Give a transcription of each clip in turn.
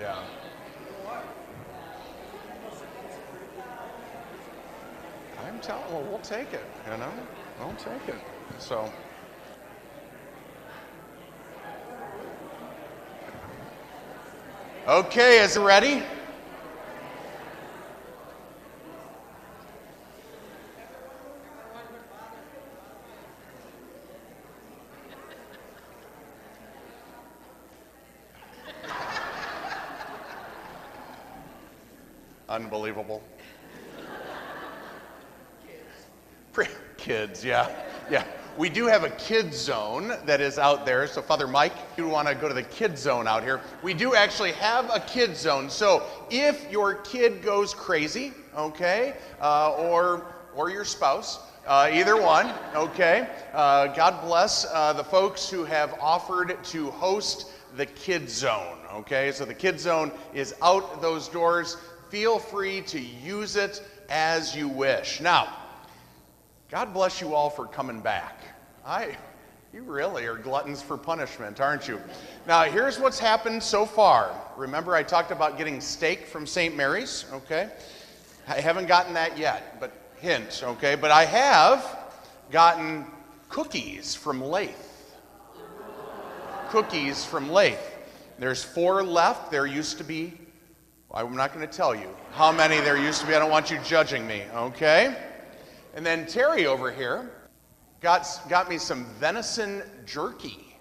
Yeah. I'm telling, well, we'll take it, We'll take it. So. Okay, is it ready? Unbelievable. Kids, yeah. We do have a kids zone that is out there. So Father Mike, if you want to go to the kids zone out here, we do actually have a kids zone. So if your kid goes crazy, okay, or your spouse, either one, okay, God bless the folks who have offered to host the kids zone, okay? So the kids zone is out those doors. Feel free to use it as you wish. Now, God bless you all for coming back. You really are gluttons for punishment, aren't you? Now, here's what's happened so far. Remember, I talked about getting steak from St. Mary's, okay? I haven't gotten that yet, but hint, okay? But I have gotten cookies from Lathe. Cookies from Lathe. There's 4 left. There used to be, I'm not going to tell you how many there used to be. I don't want you judging me, okay? And then Terry over here got me some venison jerky.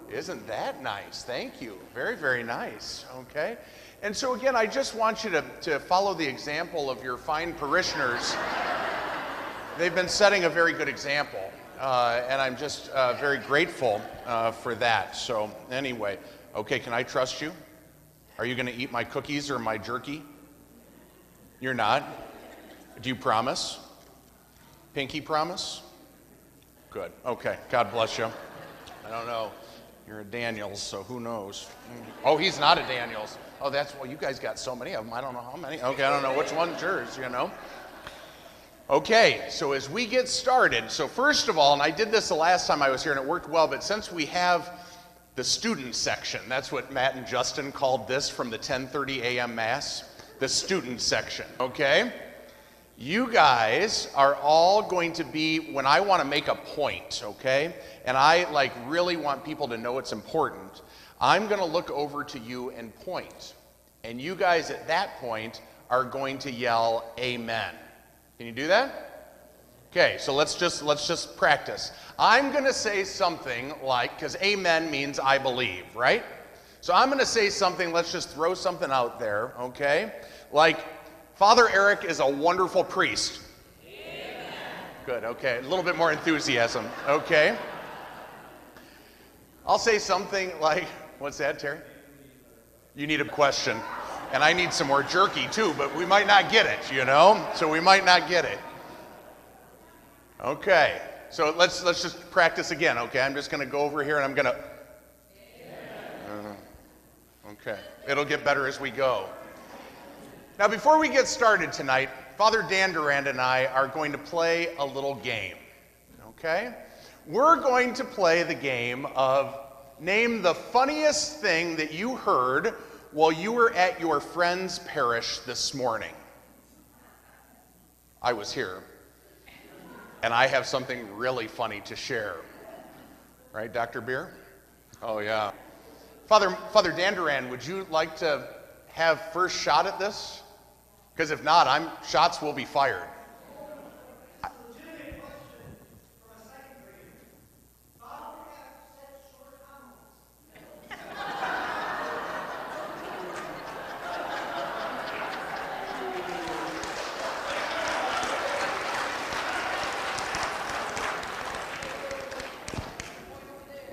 Isn't that nice? Thank you. Very, very nice. Okay. And so again, I just want you to follow the example of your fine parishioners. They've been setting a very good example. And I'm just very grateful for that. So anyway, okay, can I trust you? Are you going to eat my cookies or my jerky? You're not? Do you promise? Pinky promise? Good. Okay. God bless you. I don't know. You're a Daniels, so who knows? Oh, he's not a Daniels. Oh, well, you guys got so many of them. I don't know how many. Okay, I don't know which one's yours, Okay, so as we get started, so first of all, and I did this the last time I was here and it worked well, but since we have the student section, that's what Matt and Justin called this from the 10:30 a.m. Mass, the student section, okay? You guys are all going to be, when I want to make a point, okay, and I really want people to know it's important, I'm going to look over to you and point. And you guys at that point are going to yell, amen. Can you do that? Okay, so let's just practice. I'm going to say something like, because amen means I believe, right? So I'm going to say something, let's just throw something out there, okay? Like, Father Eric is a wonderful priest. Amen. Good, okay. A little bit more enthusiasm, okay. I'll say something like, what's that, Terry? You need a question. And I need some more jerky too, but we might not get it, So we might not get it. Okay, so let's just practice again, okay? I'm just going to go over here and I'm going to... okay, it'll get better as we go. Now, before we get started tonight, Father Dan Durand and I are going to play a little game, okay? We're going to play the game of name the funniest thing that you heard while you were at your friend's parish this morning. I was here, and I have something really funny to share. Right, Dr. Beer? Oh, yeah. Father Dan Durand, would you like to have first shot at this? Because if not, shots will be fired.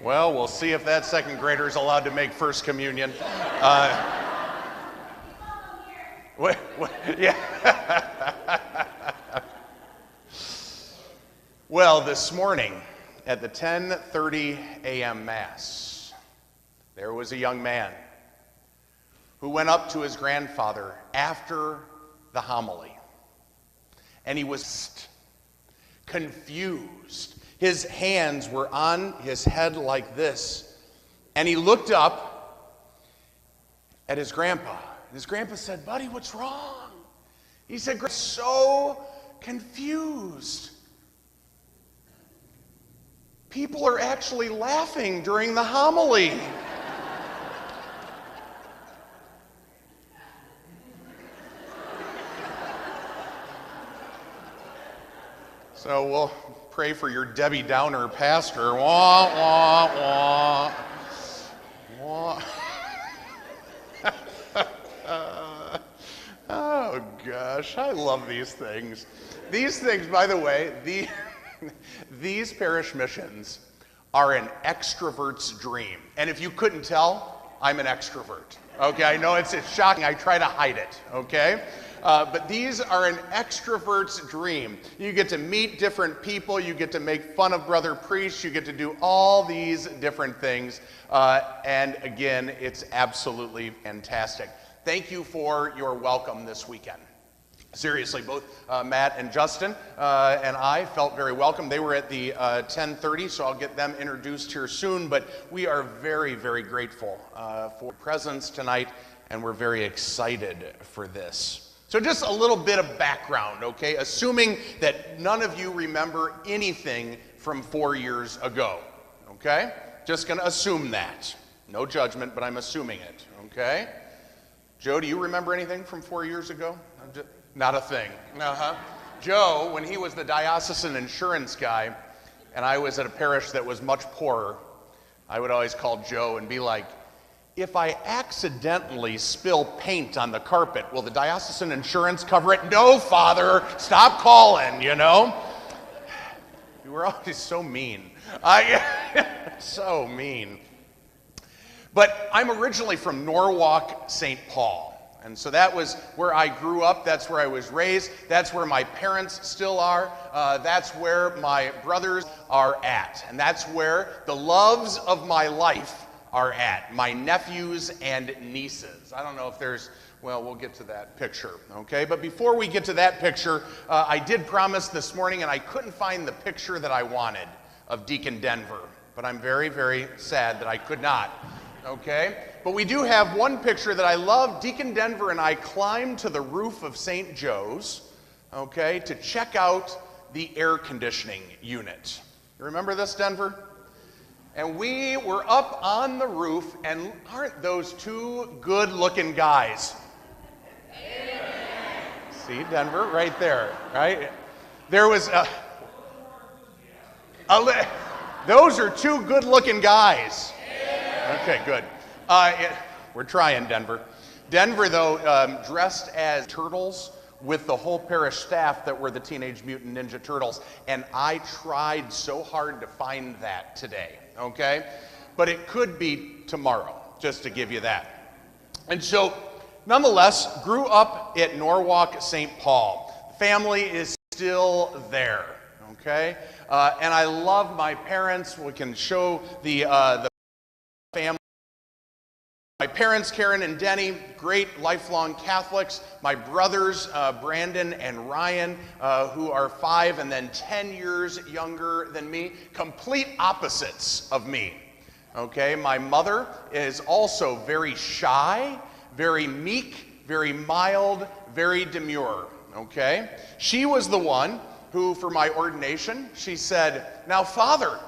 Well, we'll see if that second grader is allowed to make first communion. Yeah. Well, this morning at the 10:30 a.m. Mass, there was a young man who went up to his grandfather after the homily, and he was confused. His hands were on his head like this, and he looked up, at his grandpa. And his grandpa said, "Buddy, what's wrong?" He said, "I'm so confused. People are actually laughing during the homily." So we'll pray for your Debbie Downer pastor. Wah, wah, wah. Wah. Oh, gosh, I love these things. These things, by the way, these parish missions are an extrovert's dream. And if you couldn't tell, I'm an extrovert. Okay, I know it's shocking. I try to hide it, okay? But these are an extrovert's dream. You get to meet different people. You get to make fun of brother priests. You get to do all these different things. And again, it's absolutely fantastic. Thank you for your welcome this weekend. Seriously, both Matt and Justin and I felt very welcome. They were at the 10:30, so I'll get them introduced here soon. But we are very, very grateful for presence tonight, and we're very excited for this. So just a little bit of background, okay? Assuming that none of you remember anything from 4 years ago, okay? Just going to assume that. No judgment, but I'm assuming it, okay? Joe, do you remember anything from 4 years ago? Not a thing. Joe, when he was the diocesan insurance guy, and I was at a parish that was much poorer, I would always call Joe and be like, "If I accidentally spill paint on the carpet, will the diocesan insurance cover it?" "No, Father, stop calling, you know." You were always so mean. So mean. But I'm originally from Norwalk, St. Paul. And so that was where I grew up. That's where I was raised. That's where my parents still are. That's where my brothers are at. And that's where the loves of my life are at, my nephews and nieces. I don't know if there's, well, we'll get to that picture, okay? But before we get to that picture, I did promise this morning, and I couldn't find the picture that I wanted of Deacon Denver. But I'm very, very sad that I could not, okay? But we do have one picture that I love. Deacon Denver and I climbed to the roof of St. Joe's, okay, to check out the air conditioning unit. You remember this, Denver? And we were up on the roof, and aren't those two good-looking guys? Amen. See, Denver, right there, right? There was those are two good-looking guys. Amen. Okay, good. We're trying, Denver. Denver, though, dressed as turtles with the whole parish staff that were the Teenage Mutant Ninja Turtles, and I tried so hard to find that today. Okay? But it could be tomorrow, just to give you that. And so, nonetheless, grew up at Norwalk, St. Paul. Family is still there, okay? And I love my parents. We can show the family. My parents, Karen and Denny, great lifelong Catholics. My brothers, Brandon and Ryan, who are 5 and then 10 years younger than me, complete opposites of me. Okay, my mother is also very shy, very meek, very mild, very demure. Okay, she was the one who, for my ordination, she said, "Now, Father,